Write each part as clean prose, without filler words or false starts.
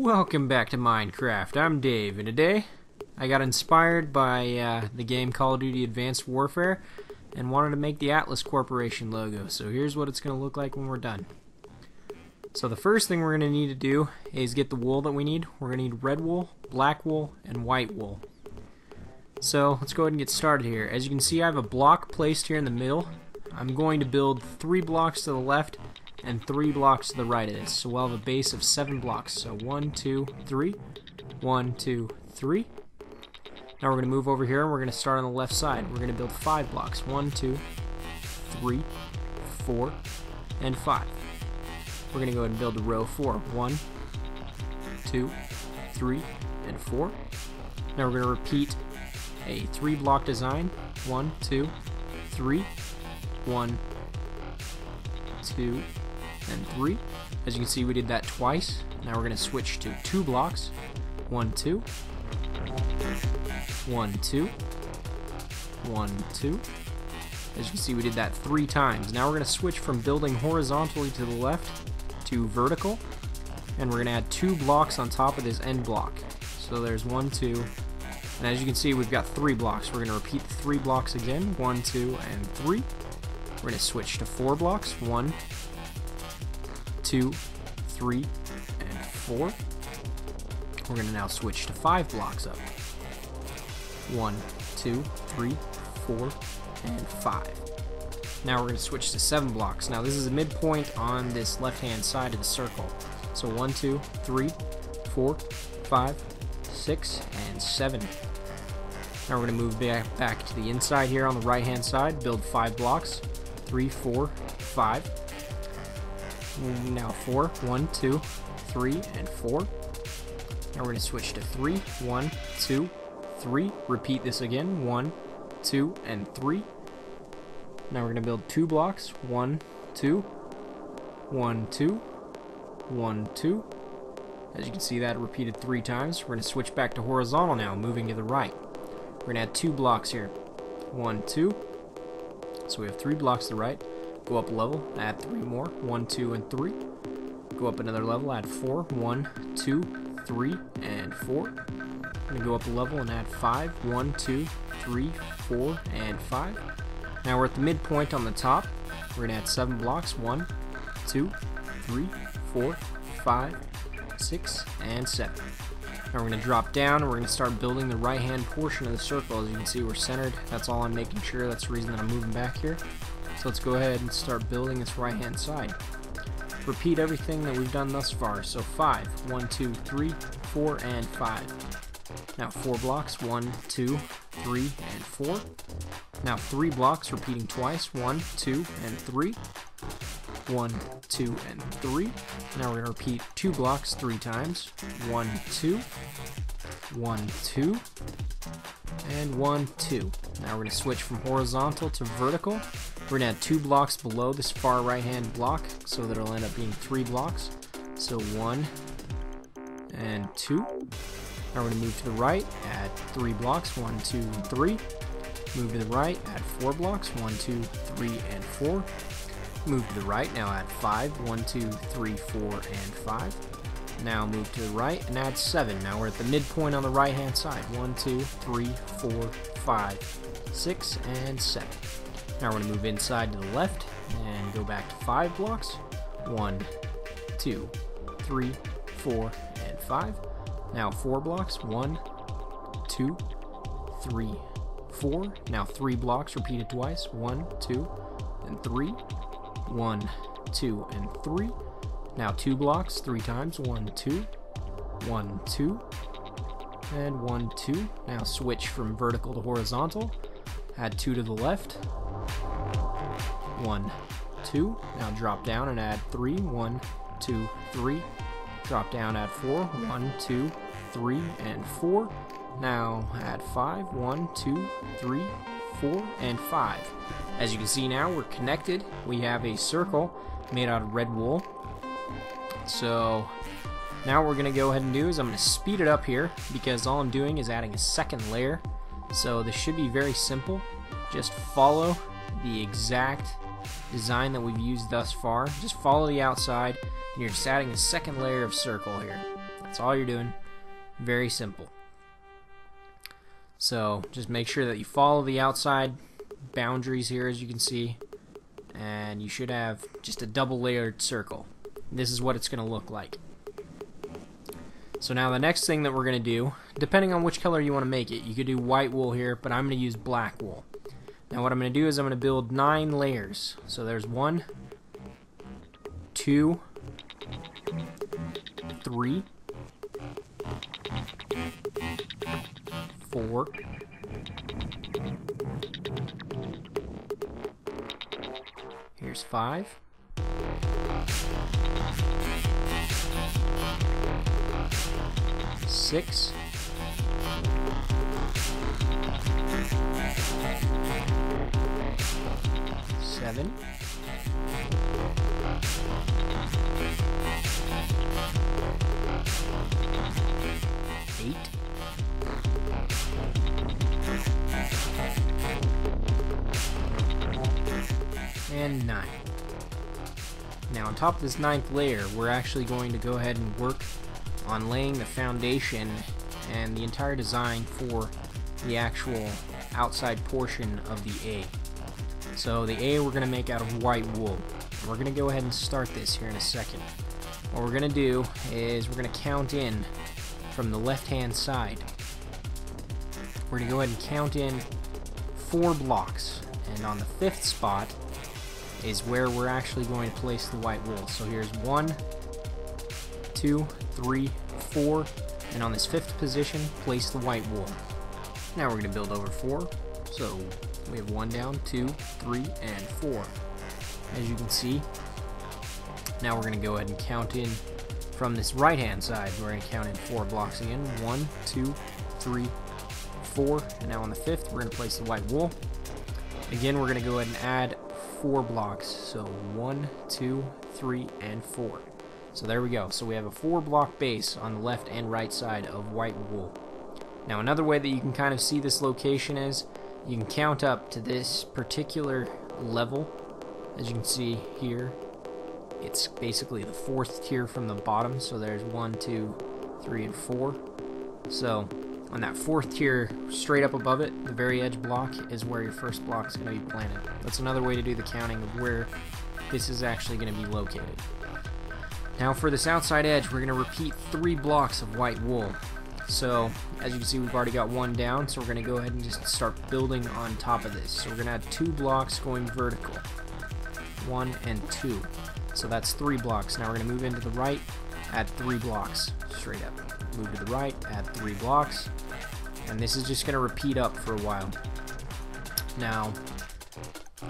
Welcome back to Minecraft. I'm Dave, and today I got inspired by the game Call of Duty Advanced Warfare and wanted to make the Atlas Corporation logo. So here's what it's going to look like when we're done. So the first thing we're going to need to do is get the wool that we need. We're going to need red wool, black wool, and white wool. So let's go ahead and get started here. As you can see, I have a block placed here in the middle. I'm going to build 3 blocks to the left and 3 blocks to the right of this. So we'll have a base of 7 blocks. So 1, 2, 3. 1, 2, 3. Now we're going to move over here and we're going to start on the left side. We're going to build 5 blocks. 1, 2, 3, 4, and 5. We're going to go ahead and build a row 4. 1, 2, 3, and 4. Now we're going to repeat a 3 block design. 1, 2, 3. 1, 2, and 3. As you can see, we did that twice. Now we're going to switch to 2 blocks. 1, 2. 1, 2. 1, 2. As you can see, we did that 3 times. Now we're going to switch from building horizontally to the left to vertical. And we're going to add 2 blocks on top of this end block. So there's 1, 2. And as you can see, we've got 3 blocks. We're going to repeat the 3 blocks again. 1, 2, and 3. We're going to switch to 4 blocks. 1, 2, 3, and 4. We're going to now switch to 5 blocks up. 1, 2, 3, 4, and 5. Now we're going to switch to 7 blocks. Now this is a midpoint on this left-hand side of the circle. So 1, 2, 3, 4, 5, 6, and 7. Now we're going to move back to the inside here on the right-hand side, build 5 blocks. 3, 4, 5. Now 4. 1, 2, 3, and 4. Now we're going to switch to 3. 1, 2, 3. Repeat this again. 1, 2, and 3. Now we're going to build 2 blocks. 1, 2. 1, 2. 1, 2. As you can see, that repeated 3 times. We're going to switch back to horizontal now, moving to the right. We're going to add 2 blocks here. 1, 2. So we have 3 blocks to the right. Go up a level, add 3 more. 1, 2, and 3. Go up another level, add 4. 1, 2, 3, and 4. We're going to go up a level and add 5. 1, 2, 3, 4, and 5. Now we're at the midpoint on the top. We're going to add 7 blocks. 1, 2, 3, 4, 5, 6, and 7. Now we're going to drop down and we're going to start building the right-hand portion of the circle. As you can see, we're centered. That's all I'm making sure. That's the reason that I'm moving back here. So let's go ahead and start building this right-hand side. Repeat everything that we've done thus far. So 5. 1, 2, 3, 4, and 5. Now 4 blocks. 1, 2, 3, and 4. Now 3 blocks, repeating twice. 1, 2, and 3. 1, 2, and 3. Now we're going to repeat 2 blocks 3 times. 1, 2. 1, 2. And 1, 2. Now we're going to switch from horizontal to vertical. We're going to add 2 blocks below this far right hand block so that it'll end up being 3 blocks. So 1 and 2. Now we're going to move to the right, add 3 blocks. 1, 2, and 3. Move to the right, add 4 blocks. 1, 2, 3, and 4. Move to the right, now add 5. 1, 2, 3, 4, and 5. Now move to the right and add 7. Now we're at the midpoint on the right hand side. 1, 2, 3, 4, 5, 6, and 7. Now we're going to move inside to the left and go back to 5 blocks. 1, 2, 3, 4, and 5. Now 4 blocks. 1, 2, 3, 4. Now 3 blocks repeated twice. 1, 2, and 3. 1, 2, and 3. Now 2 blocks 3 times. 1, 2. 1, 2. And 1, 2. Now switch from vertical to horizontal. Add 2 to the left. 1, 2. Now drop down and add 3. 1, 2, 3. Drop down, add 4. 1, 2, 3, and 4. Now add 5. 1, 2, 3, 4, and 5. As you can see now, we're connected. We have a circle made out of red wool. So now what we're going to go ahead and do is I'm going to speed it up here because all I'm doing is adding a second layer. So this should be very simple. Just follow the exact design that we've used thus far. Just follow the outside and you're just adding a second layer of circle here. That's all you're doing. Very simple. So just make sure that you follow the outside boundaries here, as you can see, and you should have just a double layered circle. This is what it's going to look like. So now the next thing that we're going to do, depending on which color you want to make it, you could do white wool here, but I'm going to use black wool. Now what I'm going to do is I'm going to build 9 layers. So there's 1, 2, 3, 4, 5, 6, 7, 8, and 9. Now on top of this 9th layer, we're actually going to go ahead and work on laying the foundation and the entire design for the actual outside portion of the A. So the A we're going to make out of white wool. We're going to go ahead and start this here in a second. What we're going to do is we're going to count in from the left hand side. We're going to go ahead and count in 4 blocks, and on the 5th spot is where we're actually going to place the white wool. So here's 1, 2, 3, 4, and on this 5th position, place the white wool. Now we're going to build over 4. So we have 1 down, 2, 3, and 4. As you can see, now we're going to go ahead and count in from this right hand side. We're going to count in 4 blocks again. 1, 2, 3, 4, and now on the 5th, we're going to place the white wool. Again, we're going to go ahead and add 4 blocks. So 1, 2, 3, and 4. So there we go. So we have a 4-block base on the left and right side of white wool. Now another way that you can kind of see this location is you can count up to this particular level. As you can see here, it's basically the 4th tier from the bottom. So there's 1, 2, 3, and 4. So on that 4th tier, straight up above it, the very edge block is where your first block is going to be planted. That's another way to do the counting of where this is actually going to be located. Now for this outside edge, we're going to repeat 3 blocks of white wool. So as you can see, we've already got 1 down, so we're going to go ahead and just start building on top of this. So we're going to add 2 blocks going vertical. 1 and 2. So that's 3 blocks. Now we're going to move into the right, add 3 blocks straight up. Move to the right, add 3 blocks. And this is just going to repeat up for a while. Now,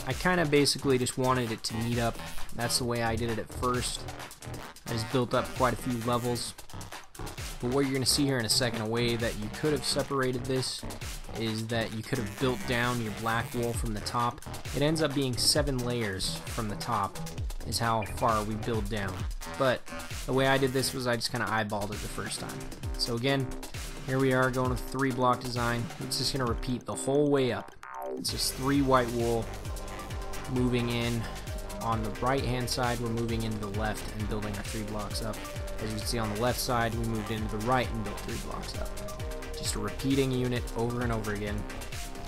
I kind of basically just wanted it to meet up. That's the way I did it at first. I just built up quite a few levels. But what you're going to see here in a second, a way that you could have separated this is that you could have built down your black wool from the top. It ends up being 7 layers from the top is how far we build down. But the way I did this was I just kind of eyeballed it the first time. So again, here we are going with 3-block design. It's just going to repeat the whole way up. It's just 3 white wool moving in. On the right hand side, we're moving into the left and building our 3 blocks up. As you can see on the left side, we moved into the right and built 3 blocks up. Just a repeating unit over and over again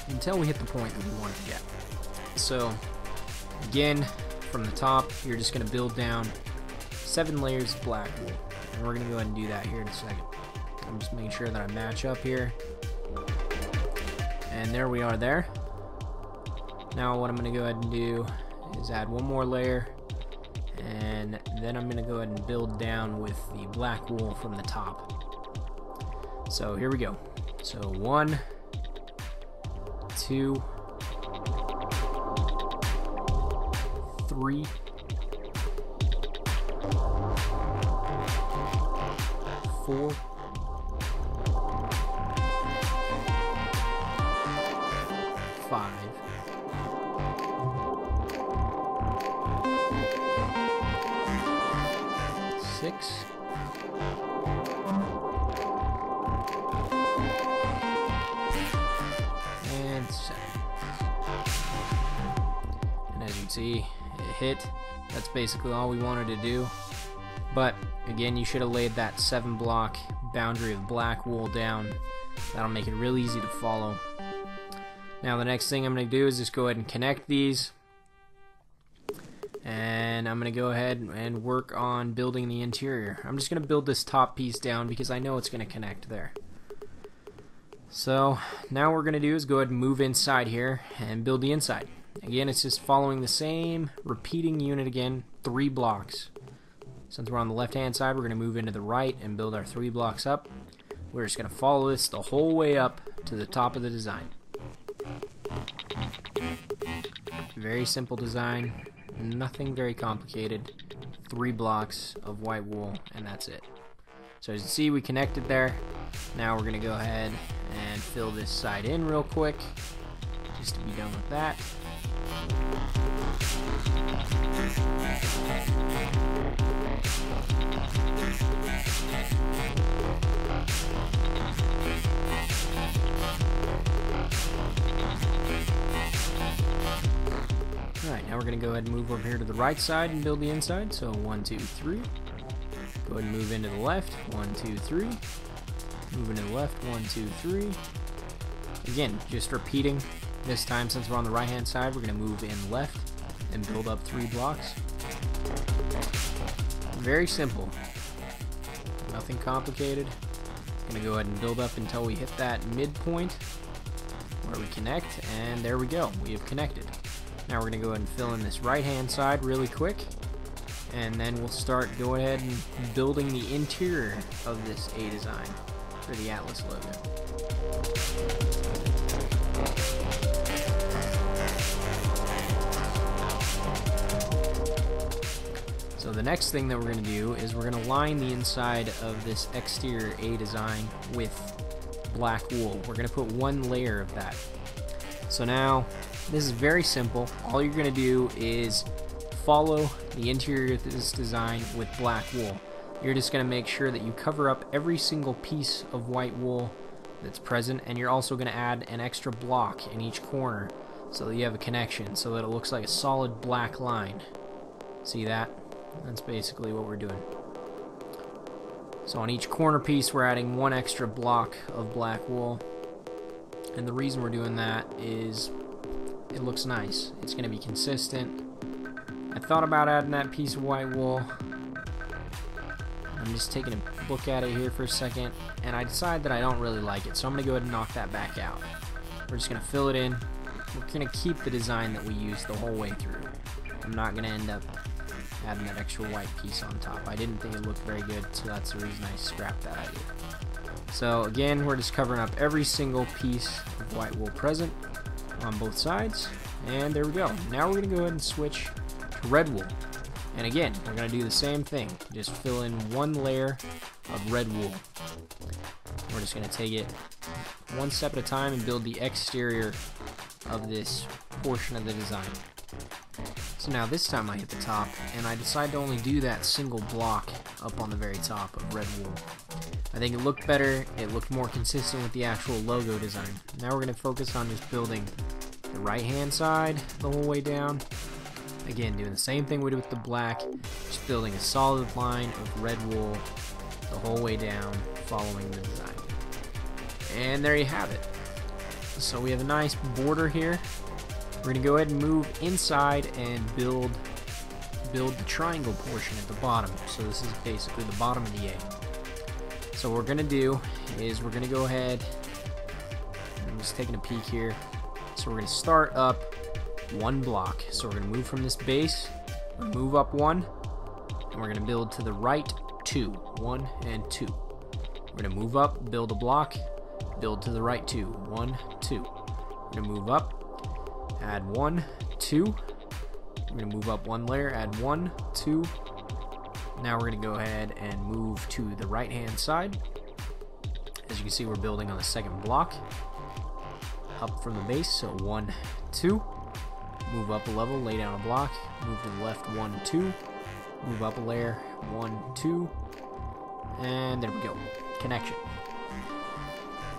until we hit the point that we want to get. So again, from the top, you're just going to build down 7 layers of black wool. And we're going to go ahead and do that here in a second. I'm just making sure that I match up here. And there we are there. Now what I'm going to go ahead and do is add 1 more layer, and then I'm going to go ahead and build down with the black wool from the top. So here we go. So 1, 2, 3, 4, 5, 6, and 7. And as you can see, it hit. That's basically all we wanted to do. But again, you should have laid that 7 block boundary of black wool down. That'll make it real easy to follow. Now the next thing I'm going to do is just go ahead and connect these. And I'm going to go ahead and work on building the interior. I'm just going to build this top piece down because I know it's going to connect there. So now what we're going to do is go ahead and move inside here and build the inside. Again, it's just following the same repeating unit again, 3 blocks. Since we're on the left hand side, we're going to move into the right and build our 3 blocks up. We're just going to follow this the whole way up to the top of the design. Very simple design, nothing very complicated. 3 blocks of white wool and that's it. So as you see, we connected there. Now we're going to go ahead and fill this side in real quick just to be done with that. Alright, now we're going to go ahead and move over here to the right side and build the inside. So 1, 2, 3. Go ahead and move into the left. 1, 2, 3. Move into the left. 1, 2, 3. Again, just repeating. This time, since we're on the right hand side, we're going to move in left and build up 3 blocks. Very simple. Nothing complicated. Going to go ahead and build up until we hit that midpoint where we connect, and there we go. We have connected. Now we're going to go ahead and fill in this right hand side really quick, and then we'll start going ahead and building the interior of this A design for the Atlas logo. So the next thing that we're going to do is we're going to line the inside of this exterior A design with black wool. We're going to put 1 layer of that. So now this is very simple. All you're going to do is follow the interior of this design with black wool. You're just going to make sure that you cover up every single piece of white wool that's present, and you're also going to add an extra block in each corner so that you have a connection so that it looks like a solid black line. See that? That's basically what we're doing. So on each corner piece we're adding 1 extra block of black wool, and the reason we're doing that is it looks nice. It's going to be consistent. I thought about adding that piece of white wool. I'm just taking a look at it here for a second, and I decided that I don't really like it, so I'm going to go ahead and knock that back out. We're just going to fill it in. We're going to keep the design that we used the whole way through. I'm not going to end up adding that extra white piece on top. I didn't think it looked very good, so that's the reason I scrapped that idea. So again, we're just covering up every single piece of white wool present on both sides, and there we go. Now we're going to go ahead and switch to red wool. And again, we're going to do the same thing. Just fill in 1 layer of red wool. We're just going to take it 1 step at a time and build the exterior of this portion of the design. So now this time I hit the top, and I decide to only do that single block up on the very top of red wool. I think it looked better, it looked more consistent with the actual logo design. Now we're going to focus on just building the right hand side the whole way down. Again, doing the same thing we did with the black, just building a solid line of red wool the whole way down, following the design. And there you have it. So we have a nice border here. We're going to go ahead and move inside and build the triangle portion at the bottom. So this is basically the bottom of the A. So what we're going to do is we're going to go ahead, I'm just taking a peek here. So we're going to start up 1 block. So we're going to move from this base, move up 1, and we're going to build to the right 2. 1 and 2. We're going to move up, build a block, build to the right 2. 1, 2. We're going to move up, add 1, 2. We're going to move up 1 layer, add 1, 2. Now we're going to go ahead and move to the right hand side. As you can see, we're building on the 2nd block up from the base. So 1, 2. Move up a level, lay down a block, move to the left 1, 2. Move up a layer 1, 2. And there we go. Connection.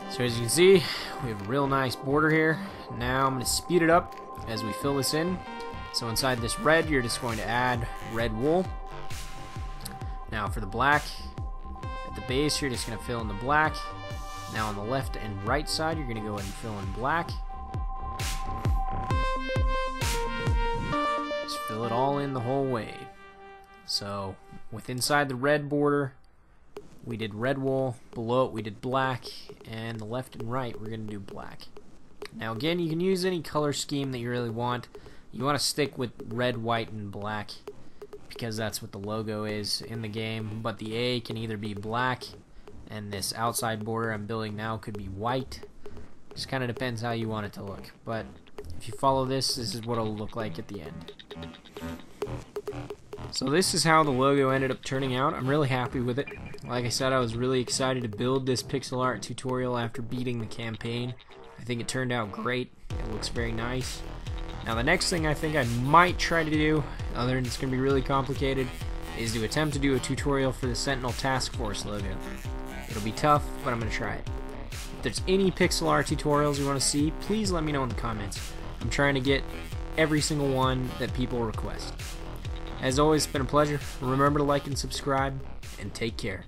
So as you can see, we have a real nice border here. Now I'm going to speed it up as we fill this in. So inside this red, you're just going to add red wool. Now for the black, at the base you're just going to fill in the black. Now on the left and right side you're going to go ahead and fill in black. Just fill it all in the whole way. So with inside the red border we did red wool, below it we did black, and the left and right we're going to do black. Now again, you can use any color scheme that you really want. You want to stick with red, white, and black because that's what the logo is in the game, but the A can either be black and this outside border I'm building now could be white. Just kind of depends how you want it to look, but if you follow this is what it'll look like at the end. So this is how the logo ended up turning out. I'm really happy with it. Like I said, I was really excited to build this pixel art tutorial after beating the campaign. I think it turned out great. It looks very nice. Now the next thing I think I might try to do, other than it's going to be really complicated, is to attempt to do a tutorial for the Sentinel Task Force logo. It'll be tough, but I'm going to try it. If there's any pixel art tutorials you want to see, please let me know in the comments. I'm trying to get every single one that people request. As always, it's been a pleasure. Remember to like and subscribe, and take care.